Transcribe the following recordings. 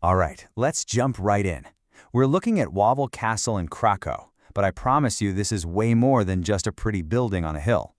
All right, let's jump right in. We're looking at Wawel Castle in Kraków, but I promise you this is way more than just a pretty building on a hill.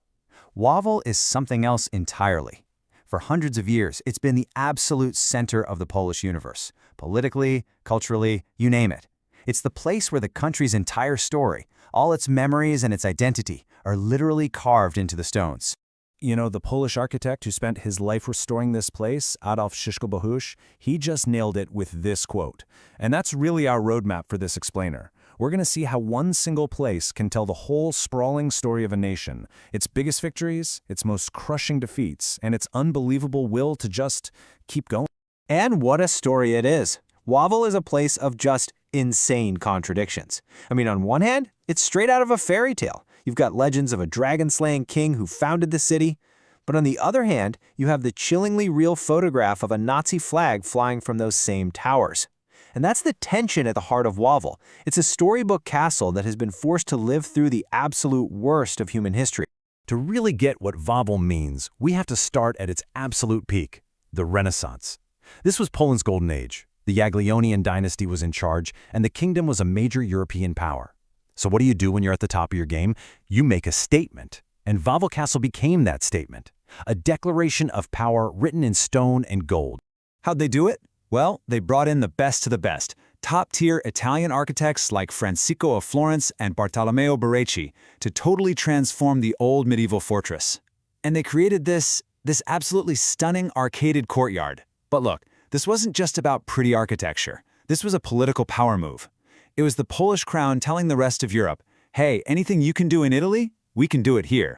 Wawel is something else entirely. For hundreds of years, it's been the absolute center of the Polish universe. Politically, culturally, you name it. It's the place where the country's entire story, all its memories and its identity, are literally carved into the stones. You know, the Polish architect who spent his life restoring this place, Adolf Szyszko, he just nailed it with this quote. And that's really our roadmap for this explainer. We're going to see how one single place can tell the whole sprawling story of a nation, its biggest victories, its most crushing defeats, and its unbelievable will to just keep going. And what a story it is. Wawel is a place of just insane contradictions. I mean, on one hand, it's straight out of a fairy tale. You've got legends of a dragon-slaying king who founded the city. But on the other hand, you have the chillingly real photograph of a Nazi flag flying from those same towers. And that's the tension at the heart of Wawel. It's a storybook castle that has been forced to live through the absolute worst of human history. To really get what Wawel means, we have to start at its absolute peak, the Renaissance. This was Poland's golden age. The Jagiellonian dynasty was in charge, and the kingdom was a major European power. So what do you do when you're at the top of your game? You make a statement. And Wawel Castle became that statement. A declaration of power written in stone and gold. How'd they do it? Well, they brought in the best of the best. Top-tier Italian architects like Francisco of Florence and Bartolomeo Barocci to totally transform the old medieval fortress. And they created this absolutely stunning arcaded courtyard. But look, this wasn't just about pretty architecture. This was a political power move. It was the Polish crown telling the rest of Europe, hey, anything you can do in Italy, we can do it here.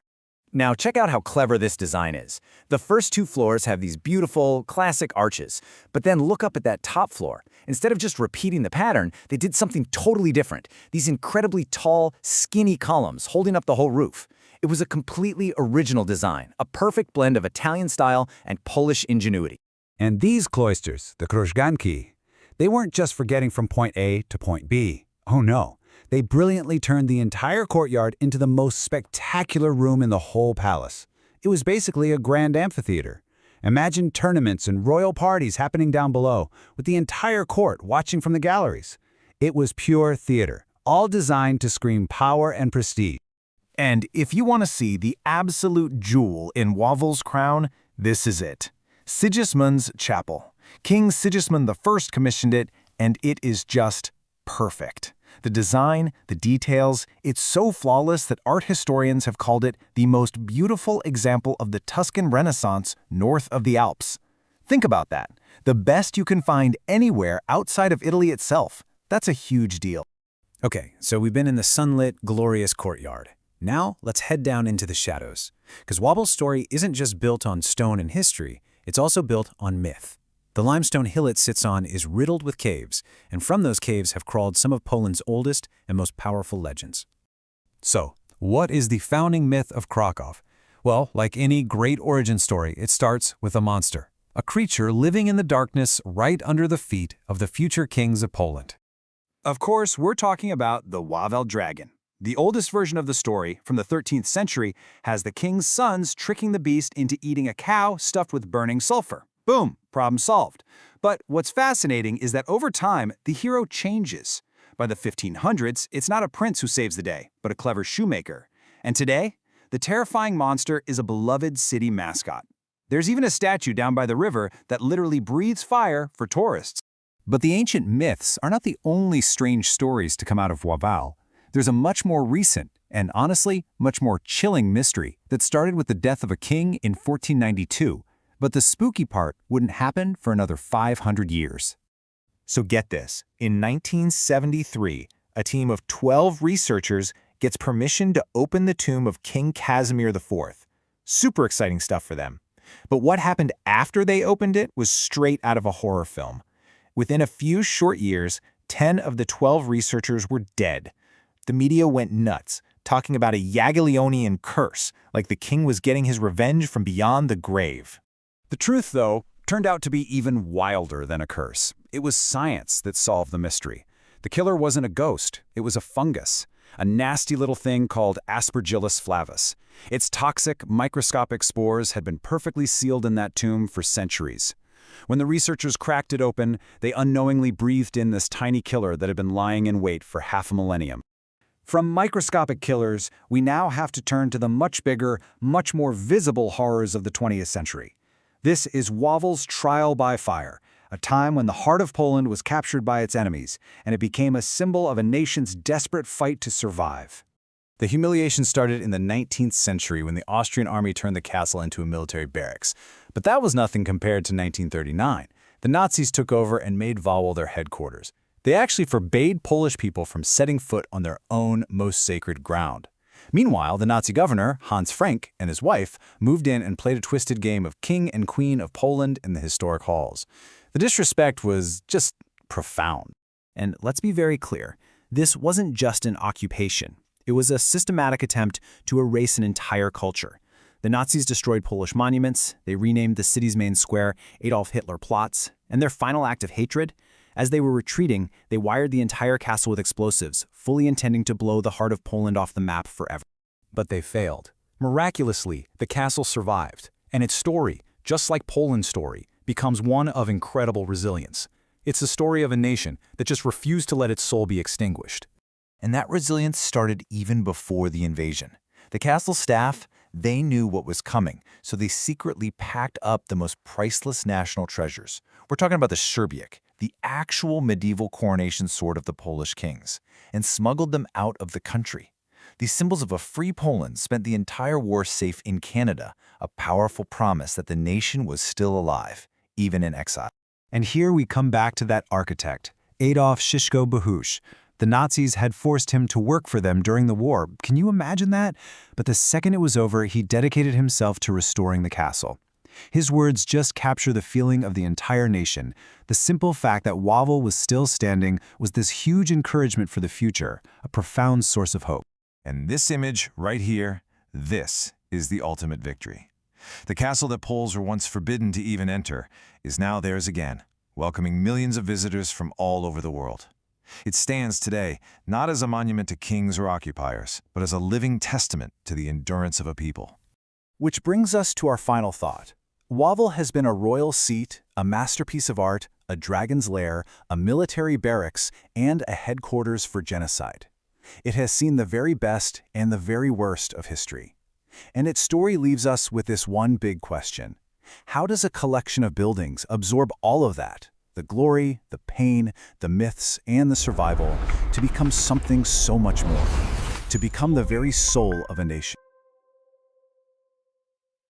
Now check out how clever this design is. The first two floors have these beautiful, classic arches, but then look up at that top floor. Instead of just repeating the pattern, they did something totally different. These incredibly tall, skinny columns holding up the whole roof. It was a completely original design, a perfect blend of Italian style and Polish ingenuity. And these cloisters, the krużganki, they weren't just for getting from point A to point B. Oh no, they brilliantly turned the entire courtyard into the most spectacular room in the whole palace. It was basically a grand amphitheater. Imagine tournaments and royal parties happening down below, with the entire court watching from the galleries. It was pure theater, all designed to scream power and prestige. And if you want to see the absolute jewel in Wawel's crown, this is it. Sigismund's Chapel. King Sigismund I commissioned it, and it is just perfect. The design, the details, it's so flawless that art historians have called it the most beautiful example of the Tuscan Renaissance north of the Alps. Think about that. The best you can find anywhere outside of Italy itself. That's a huge deal. Okay, so we've been in the sunlit, glorious courtyard. Now let's head down into the shadows. Because Wawel's story isn't just built on stone and history, it's also built on myth. The limestone hill it sits on is riddled with caves, and from those caves have crawled some of Poland's oldest and most powerful legends. So, what is the founding myth of Kraków? Well, like any great origin story, it starts with a monster, a creature living in the darkness right under the feet of the future kings of Poland. Of course, we're talking about the Wawel dragon. The oldest version of the story, from the 13th century, has the king's sons tricking the beast into eating a cow stuffed with burning sulfur. Boom, problem solved. But what's fascinating is that over time, the hero changes. By the 1500s, it's not a prince who saves the day, but a clever shoemaker. And today, the terrifying monster is a beloved city mascot. There's even a statue down by the river that literally breathes fire for tourists. But the ancient myths are not the only strange stories to come out of Wawel. There's a much more recent, and honestly, much more chilling mystery that started with the death of a king in 1492. But the spooky part wouldn't happen for another 500 years. So get this, in 1973, a team of 12 researchers gets permission to open the tomb of King Casimir IV. Super exciting stuff for them. But what happened after they opened it was straight out of a horror film. Within a few short years, 10 of the 12 researchers were dead. The media went nuts, talking about a Jagiellonian curse, like the king was getting his revenge from beyond the grave. The truth, though, turned out to be even wilder than a curse. It was science that solved the mystery. The killer wasn't a ghost, it was a fungus, a nasty little thing called Aspergillus flavus. Its toxic, microscopic spores had been perfectly sealed in that tomb for centuries. When the researchers cracked it open, they unknowingly breathed in this tiny killer that had been lying in wait for half a millennium. From microscopic killers, we now have to turn to the much bigger, much more visible horrors of the 20th century. This is Wawel's trial by fire, a time when the heart of Poland was captured by its enemies, and it became a symbol of a nation's desperate fight to survive. The humiliation started in the 19th century when the Austrian army turned the castle into a military barracks. But that was nothing compared to 1939. The Nazis took over and made Wawel their headquarters. They actually forbade Polish people from setting foot on their own most sacred ground. Meanwhile, the Nazi governor, Hans Frank, and his wife moved in and played a twisted game of king and queen of Poland in the historic halls. The disrespect was just profound. And let's be very clear, this wasn't just an occupation. It was a systematic attempt to erase an entire culture. The Nazis destroyed Polish monuments, they renamed the city's main square Adolf Hitler Platz, and their final act of hatred? As they were retreating, they wired the entire castle with explosives, fully intending to blow the heart of Poland off the map forever. But they failed. Miraculously, the castle survived, and its story, just like Poland's story, becomes one of incredible resilience. It's the story of a nation that just refused to let its soul be extinguished. And that resilience started even before the invasion. The castle staff, they knew what was coming, so they secretly packed up the most priceless national treasures. We're talking about the Świadek, the actual medieval coronation sword of the Polish kings, and smuggled them out of the country. These symbols of a free Poland spent the entire war safe in Canada, a powerful promise that the nation was still alive, even in exile. And here we come back to that architect, Adolf Hitler. The Nazis had forced him to work for them during the war. Can you imagine that? But the second it was over, he dedicated himself to restoring the castle. His words just capture the feeling of the entire nation. The simple fact that Wawel was still standing was this huge encouragement for the future, a profound source of hope. And this image right here, this is the ultimate victory. The castle that Poles were once forbidden to even enter is now theirs again, welcoming millions of visitors from all over the world. It stands today not as a monument to kings or occupiers, but as a living testament to the endurance of a people. Which brings us to our final thought. Wawel has been a royal seat, a masterpiece of art, a dragon's lair, a military barracks, and a headquarters for genocide. It has seen the very best and the very worst of history. And its story leaves us with this one big question. How does a collection of buildings absorb all of that? The glory, the pain, the myths, and the survival, to become something so much more, to become the very soul of a nation.